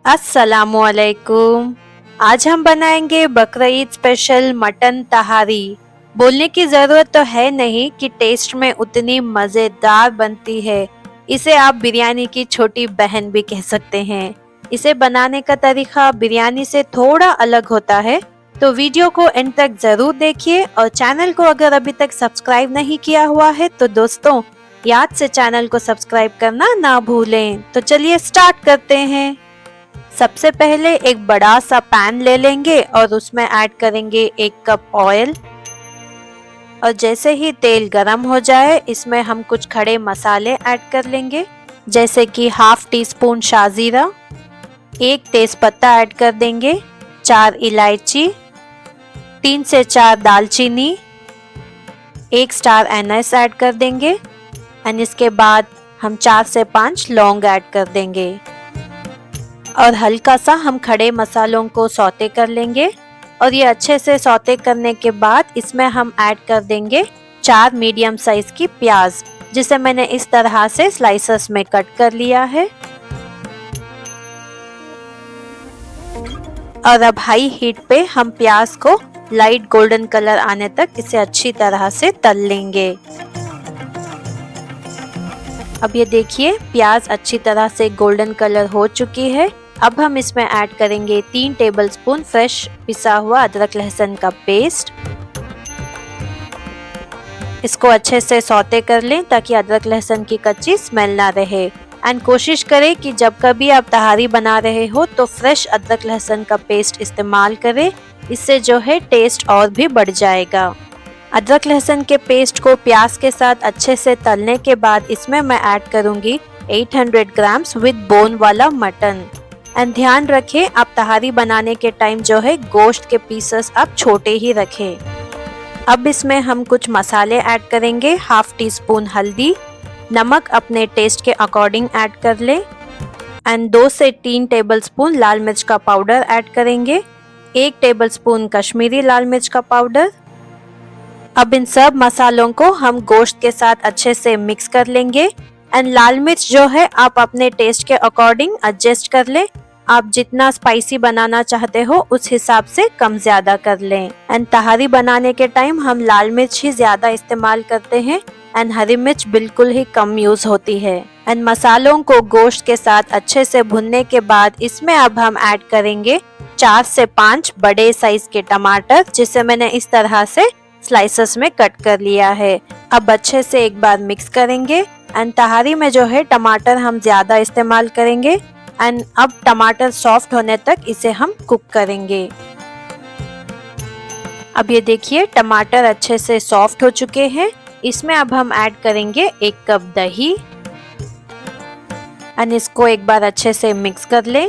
अस्सलामुअलैकुम। आज हम बनाएंगे बकरा ईद स्पेशल मटन तहारी। बोलने की ज़रूरत तो है नहीं कि टेस्ट में उतनी मज़ेदार बनती है। इसे आप बिरयानी की छोटी बहन भी कह सकते हैं। इसे बनाने का तरीका बिरयानी से थोड़ा अलग होता है, तो वीडियो को एंड तक ज़रूर देखिए और चैनल को अगर अभी तक सब्सक्राइब नहीं किया हुआ है तो दोस्तों याद से चैनल को सब्सक्राइब करना ना भूलें। तो चलिए स्टार्ट करते हैं। सबसे पहले एक बड़ा सा पैन ले लेंगे और उसमें ऐड करेंगे 1 कप ऑयल। और जैसे ही तेल गरम हो जाए इसमें हम कुछ खड़े मसाले ऐड कर लेंगे, जैसे कि हाफ टी स्पून शाजीरा, 1 तेजपत्ता ऐड कर देंगे, 4 इलायची, 3 से 4 दालचीनी, 1 स्टार एनएस ऐड कर देंगे और इसके बाद हम 4 से 5 लौंग ऐड कर देंगे और हल्का सा हम खड़े मसालों को सौते कर लेंगे। और ये अच्छे से सौते करने के बाद इसमें हम ऐड कर देंगे 4 मीडियम साइज की प्याज, जिसे मैंने इस तरह से स्लाइसेस में कट कर लिया है। और अब हाई हीट पे हम प्याज को लाइट गोल्डन कलर आने तक इसे अच्छी तरह से तल लेंगे। अब ये देखिए प्याज अच्छी तरह से गोल्डन कलर हो चुकी है। अब हम इसमें ऐड करेंगे 3 टेबलस्पून फ्रेश पिसा हुआ अदरक लहसुन का पेस्ट। इसको अच्छे से सौते कर लें ताकि अदरक लहसुन की कच्ची स्मेल ना रहे। एंड कोशिश करें कि जब कभी आप तहारी बना रहे हो तो फ्रेश अदरक लहसुन का पेस्ट इस्तेमाल करें, इससे जो है टेस्ट और भी बढ़ जाएगा। अदरक लहसुन के पेस्ट को प्याज के साथ अच्छे से तलने के बाद इसमें मैं ऐड करूंगी 800 ग्राम्स विद बोन वाला मटन। एंड ध्यान रखें आप तहारी बनाने के टाइम जो है गोश्त के पीसेस आप छोटे ही रखें। अब इसमें हम कुछ मसाले ऐड करेंगे, हाफ टी स्पून हल्दी, नमक अपने टेस्ट के अकॉर्डिंग ऐड कर लें एंड 2 से 3 टेबलस्पून लाल मिर्च का पाउडर ऐड करेंगे, 1 टेबलस्पून कश्मीरी लाल मिर्च का पाउडर। अब इन सब मसालों को हम गोश्त के साथ अच्छे से मिक्स कर लेंगे एंड लाल मिर्च जो है आप अपने टेस्ट के अकॉर्डिंग एडजस्ट कर लें। आप जितना स्पाइसी बनाना चाहते हो उस हिसाब से कम ज्यादा कर लें। एंड तहारी बनाने के टाइम हम लाल मिर्च ही ज्यादा इस्तेमाल करते हैं एंड हरी मिर्च बिल्कुल ही कम यूज होती है। एंड मसालों को गोश्त के साथ अच्छे से भुनने के बाद इसमें अब हम ऐड करेंगे 4 से 5 बड़े साइज के टमाटर, जिसे मैंने इस तरह से स्लाइसेस में कट कर लिया है। अब अच्छे से एक बार मिक्स करेंगे एंड तहारी में जो है टमाटर हम ज्यादा इस्तेमाल करेंगे एंड अब टमाटर सॉफ्ट होने तक इसे हम कुक करेंगे। अब ये देखिए टमाटर अच्छे से सॉफ्ट हो चुके हैं। इसमें अब हम ऐड करेंगे 1 कप दही एंड इसको एक बार अच्छे से मिक्स कर लें।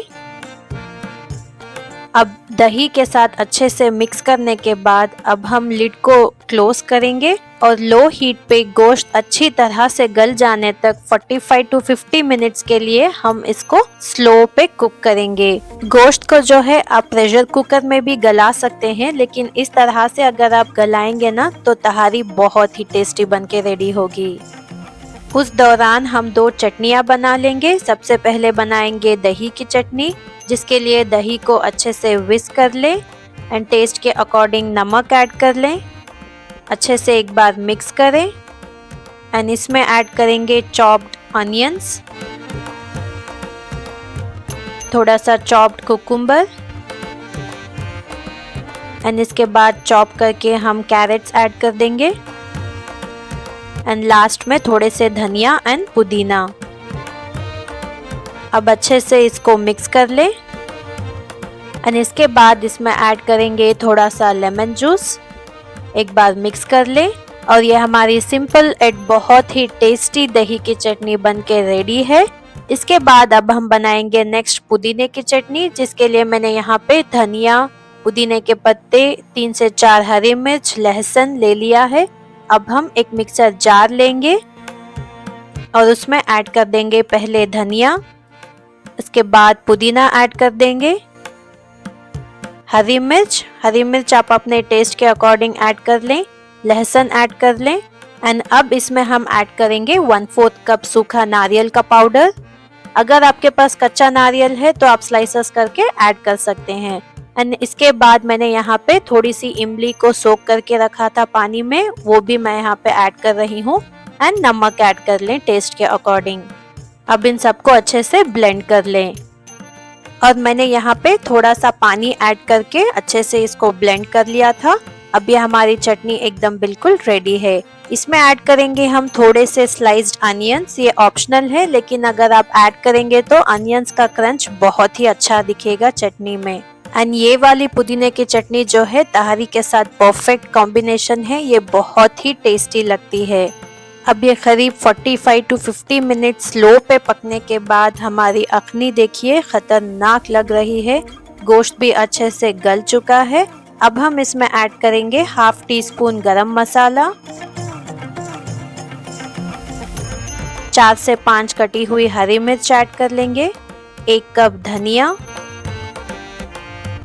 अब दही के साथ अच्छे से मिक्स करने के बाद अब हम लिड को क्लोज करेंगे और लो हीट पे गोश्त अच्छी तरह से गल जाने तक 45 to 50 मिनट्स के लिए हम इसको स्लो पे कुक करेंगे। गोश्त को जो है आप प्रेशर कुकर में भी गला सकते हैं, लेकिन इस तरह से अगर आप गलाएंगे ना तो तहारी बहुत ही टेस्टी बन के रेडी होगी। उस दौरान हम 2 चटनियाँ बना लेंगे। सबसे पहले बनाएंगे दही की चटनी, जिसके लिए दही को अच्छे से विस्क कर लें एंड टेस्ट के अकॉर्डिंग नमक ऐड कर लें, अच्छे से एक बार मिक्स करें एंड इसमें ऐड करेंगे चॉप्ड अनियंस, थोड़ा सा चॉप्ड कुकुम्बर एंड इसके बाद चॉप करके हम कैरेट्स ऐड कर देंगे एंड लास्ट में थोड़े से धनिया एंड पुदीना। अब अच्छे से इसको मिक्स कर लें एंड इसके बाद इसमें ऐड करेंगे थोड़ा सा लेमन जूस, एक बार मिक्स कर लें और ये हमारी सिंपल एंड बहुत ही टेस्टी दही की चटनी बनके रेडी है। इसके बाद अब हम बनाएंगे नेक्स्ट पुदीने की चटनी, जिसके लिए मैंने यहाँ पे धनिया, पुदीने के पत्ते, 3 से 4 हरी मिर्च, लहसुन ले लिया है। अब हम एक मिक्सर जार लेंगे और उसमें ऐड कर देंगे पहले धनिया, इसके बाद पुदीना ऐड कर देंगे, हरी मिर्च आप अपने टेस्ट के अकॉर्डिंग ऐड कर लें, लहसुन ऐड कर लें एंड अब इसमें हम ऐड करेंगे 1/4 कप सूखा नारियल का पाउडर। अगर आपके पास कच्चा नारियल है तो आप स्लाइसेस करके ऐड कर सकते हैं। एंड इसके बाद मैंने यहाँ पे थोड़ी सी इमली को सोक करके रखा था पानी में, वो भी मैं यहाँ पे ऐड कर रही हूँ। एंड नमक ऐड कर लें टेस्ट के अकॉर्डिंग। अब इन सबको अच्छे से ब्लेंड कर लें। और मैंने यहाँ पे थोड़ा सा पानी ऐड करके अच्छे से इसको ब्लेंड कर लिया था। अब ये हमारी चटनी एकदम बिल्कुल रेडी है। इसमें ऐड करेंगे हम थोड़े से स्लाइस्ड अनियंस, ये ऑप्शनल है, लेकिन अगर आप ऐड करेंगे तो अनियंस का क्रंच बहुत ही अच्छा दिखेगा चटनी में। एंड ये वाली पुदीने की चटनी जो है तहारी के साथ परफेक्ट कॉम्बिनेशन है, ये बहुत ही टेस्टी लगती है। अब ये करीब 45 to 50 मिनट स्लो पे पकने के बाद हमारी अखनी देखिए खतरनाक लग रही है। गोश्त भी अच्छे से गल चुका है। अब हम इसमें ऐड करेंगे हाफ टी स्पून गरम मसाला, 4 से 5 कटी हुई हरी मिर्च ऐड कर लेंगे, 1 कप धनिया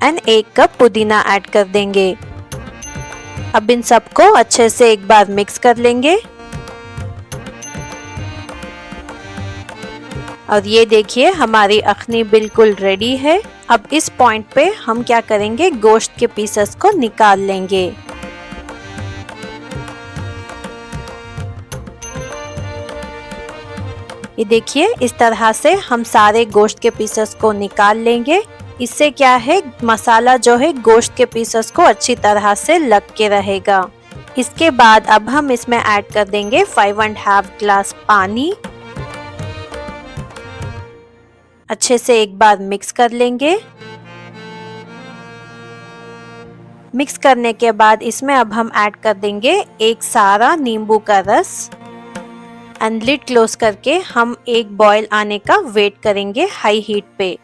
एंड 1 कप पुदीना ऐड कर देंगे। अब इन सबको अच्छे से एक बार मिक्स कर लेंगे। और ये देखिए हमारी अखनी बिल्कुल रेडी है। अब इस पॉइंट पे हम क्या करेंगे, गोश्त के पीसेस को निकाल लेंगे। ये देखिए इस तरह से हम सारे गोश्त के पीसेस को निकाल लेंगे। इससे क्या है, मसाला जो है गोश्त के पीसेस को अच्छी तरह से लग के रहेगा। इसके बाद अब हम इसमें ऐड कर देंगे 5.5 ग्लास पानी। अच्छे से एक बार मिक्स कर लेंगे। मिक्स करने के बाद इसमें अब हम ऐड कर देंगे 1 सारा नींबू का रस। एंड लिड क्लोज करके हम एक बॉईल आने का वेट करेंगे हाई हीट पे।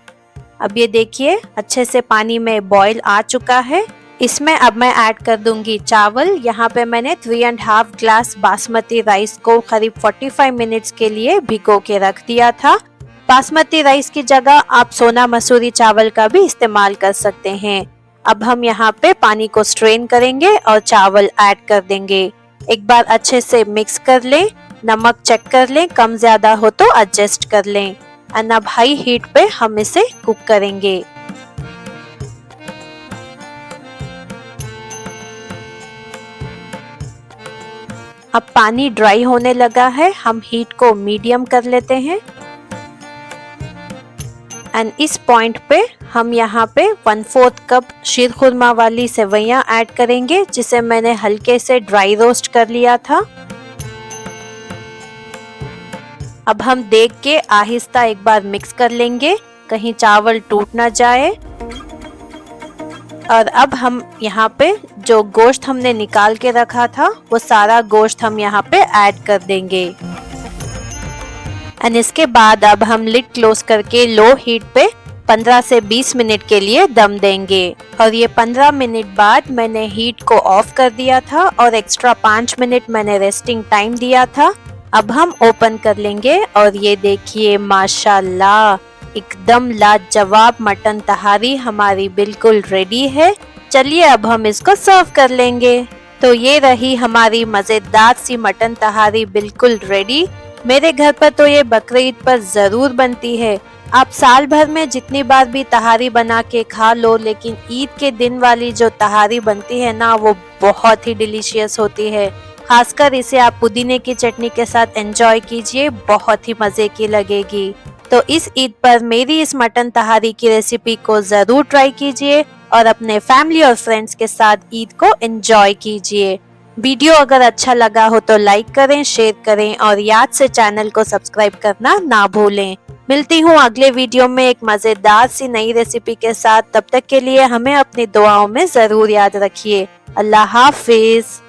अब ये देखिए अच्छे से पानी में बॉईल आ चुका है। इसमें अब मैं ऐड कर दूंगी चावल। यहाँ पे मैंने 3.5 ग्लास बासमती राइस को करीब 45 मिनट्स के लिए भिगो के रख दिया था। बासमती राइस की जगह आप सोना मसूरी चावल का भी इस्तेमाल कर सकते हैं। अब हम यहाँ पे पानी को स्ट्रेन करेंगे और चावल ऐड कर देंगे। एक बार अच्छे से मिक्स कर लें, नमक चेक कर लें, कम ज्यादा हो तो एडजस्ट कर लें। एंड अब हाई हीट पे हम इसे कुक करेंगे। अब पानी ड्राई होने लगा है, हम हीट को मीडियम कर लेते हैं। एंड इस पॉइंट पे हम यहाँ पे 1/4 कप शीर खुरमा वाली सेवइयां ऐड करेंगे, जिसे मैंने हल्के से ड्राई रोस्ट कर लिया था। अब हम देख के आहिस्ता एक बार मिक्स कर लेंगे, कहीं चावल टूट ना जाए। और अब हम यहाँ पे जो गोश्त हमने निकाल के रखा था वो सारा गोश्त हम यहाँ पे ऐड कर देंगे। एंड इसके बाद अब हम लिड क्लोज करके लो हीट पे 15 से 20 मिनट के लिए दम देंगे। और ये 15 मिनट बाद मैंने हीट को ऑफ कर दिया था और एक्स्ट्रा 5 मिनट मैंने रेस्टिंग टाइम दिया था। अब हम ओपन कर लेंगे और ये देखिए माशाल्लाह एकदम लाजवाब मटन तहारी हमारी बिल्कुल रेडी है। चलिए अब हम इसको सर्व कर लेंगे। तो ये रही हमारी मजेदार सी मटन तहारी बिल्कुल रेडी। मेरे घर पर तो ये बकरीद पर जरूर बनती है। आप साल भर में जितनी बार भी तहारी बना के खा लो, लेकिन ईद के दिन वाली जो तहारी बनती है ना, वो बहुत ही डिलीशियस होती है। खासकर इसे आप पुदीने की चटनी के साथ एंजॉय कीजिए, बहुत ही मजे की लगेगी। तो इस ईद पर मेरी इस मटन तहारी की रेसिपी को जरूर ट्राई कीजिए और अपने फैमिली और फ्रेंड्स के साथ ईद को एंजॉय कीजिए। वीडियो अगर अच्छा लगा हो तो लाइक करें, शेयर करें और याद से चैनल को सब्सक्राइब करना ना भूलें। मिलती हूँ अगले वीडियो में एक मजेदार सी नई रेसिपी के साथ। तब तक के लिए हमें अपनी दुआओं में जरूर याद रखिए। अल्लाह हाफिज।